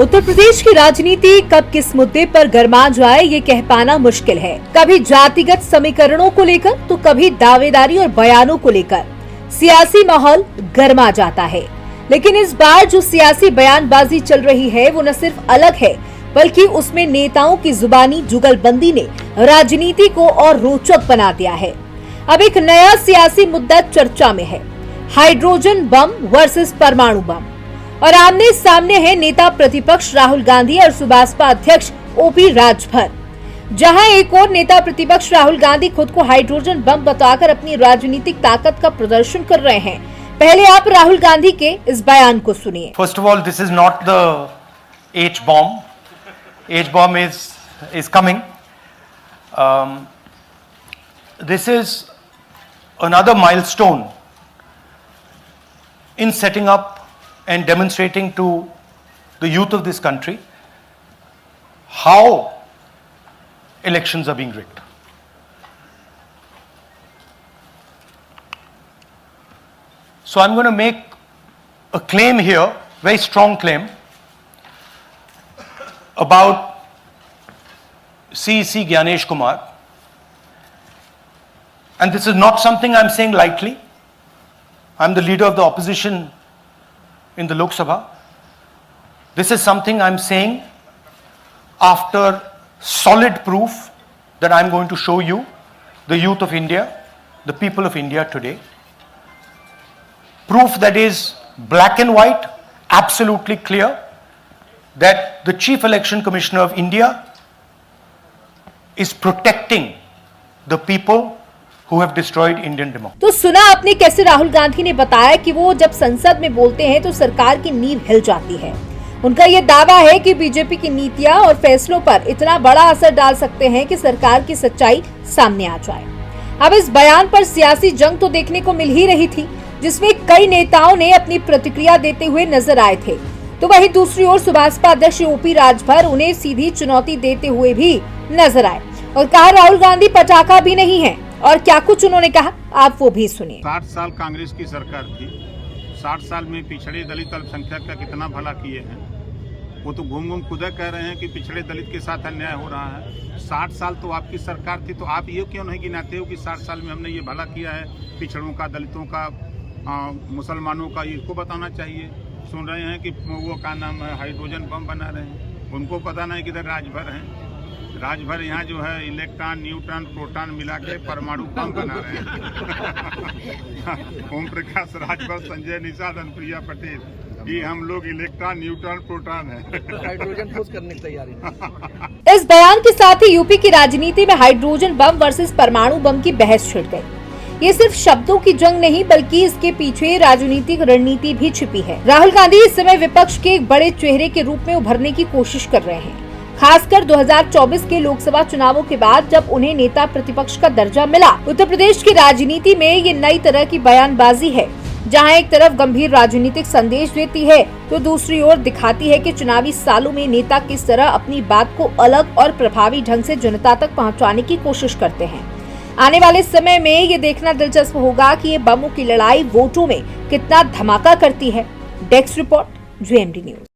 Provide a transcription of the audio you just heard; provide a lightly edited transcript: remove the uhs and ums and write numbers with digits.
उत्तर प्रदेश की राजनीति कब किस मुद्दे पर गर्मा जाए ये कह पाना मुश्किल है। कभी जातिगत समीकरणों को लेकर तो कभी दावेदारी और बयानों को लेकर सियासी माहौल गर्मा जाता है। लेकिन इस बार जो सियासी बयानबाजी चल रही है वो न सिर्फ अलग है बल्कि उसमें नेताओं की जुबानी जुगलबंदी ने राजनीति को और रोचक बना दिया है। अब एक नया सियासी मुद्दा चर्चा में है, हाइड्रोजन बम वर्सेस परमाणु बम। और आमने सामने है नेता प्रतिपक्ष राहुल गांधी और सुभाषपा अध्यक्ष ओपी राजभर। जहां एक और नेता प्रतिपक्ष राहुल गांधी खुद को हाइड्रोजन बम बताकर अपनी राजनीतिक ताकत का प्रदर्शन कर रहे हैं। पहले आप राहुल गांधी के इस बयान को सुनिए। First of all, this is not the H bomb. H bomb is coming. This is another milestone in setting up and demonstrating to the youth of this country how elections are being rigged. So I'm going to make a claim here, very strong claim, about CEC Gyanesh Kumar. And this is not something I'm saying lightly. I'm the leader of the opposition in the Lok Sabha. This is something I'm saying after solid proof that I'm going to show you, the youth of India, the people of India today. Proof that is black and white, absolutely clear, that the Chief Election Commissioner of India is protecting the people who have destroyed Indian democracy. तो सुना आपने कैसे राहुल गांधी ने बताया कि वो जब संसद में बोलते हैं तो सरकार की नींव हिल जाती है। उनका ये दावा है कि बीजेपी की नीतियां और फैसलों पर इतना बड़ा असर डाल सकते हैं कि सरकार की सच्चाई सामने आ जाए। अब इस बयान पर सियासी जंग तो देखने को मिल ही रही थी, जिसमें कई नेताओं ने अपनी प्रतिक्रिया देते हुए नजर आए थे। तो वहीं दूसरी ओर सुभाषपा अध्यक्ष ओपी राजभर उन्हें सीधी चुनौती देते हुए भी नजर आए और कहा राहुल गांधी पटाखा भी नहीं है। और क्या कुछ उन्होंने कहा, आप वो भी सुनिए। 60 साल कांग्रेस की सरकार थी, 60 साल में पिछड़े दलित अल्पसंख्यक का कितना भला किए हैं। वो तो घूम घूम खुद कह रहे हैं कि पिछड़े दलित के साथ अन्याय हो रहा है। 60 साल तो आपकी सरकार थी, तो आप ये क्यों नहीं गिनाते हो कि 60 साल में हमने ये भला किया है पिछड़ों का, दलितों का, मुसलमानों का। इसको बताना चाहिए। सुन रहे हैं कि वो का नाम है हाइड्रोजन बम बना रहे हैं, उनको पता नहीं किधर राजभर हैं। राजभर यहाँ जो है इलेक्ट्रॉन, न्यूट्रॉन, प्रोटॉन मिला के परमाणु बम बना रहे हैं। ओम प्रकाश राजभर, संजय निषाद, अनुप्रिया पटेल, ये हम लोग इलेक्ट्रॉन, न्यूट्रॉन, प्रोटॉन है। हाइड्रोजन ठोस करने की तैयारी। इस बयान के साथ ही यूपी की राजनीति में हाइड्रोजन बम वर्सेस परमाणु बम की बहस छिड़ गई। ये सिर्फ शब्दों की जंग नहीं बल्कि इसके पीछे राजनीतिक रणनीति भी छिपी है। राहुल गांधी इस समय विपक्ष के एक बड़े चेहरे के रूप में उभरने की कोशिश कर रहे हैं, खासकर 2024 के लोकसभा चुनावों के बाद जब उन्हें नेता प्रतिपक्ष का दर्जा मिला। उत्तर प्रदेश की राजनीति में ये नई तरह की बयानबाजी है, जहां एक तरफ गंभीर राजनीतिक संदेश देती है तो दूसरी ओर दिखाती है कि चुनावी सालों में नेता किस तरह अपनी बात को अलग और प्रभावी ढंग से जनता तक पहुंचाने की कोशिश करते हैं। आने वाले समय में ये देखना दिलचस्प होगा कि ये बमों की लड़ाई वोटों में कितना धमाका करती है। Desk report, JMD news.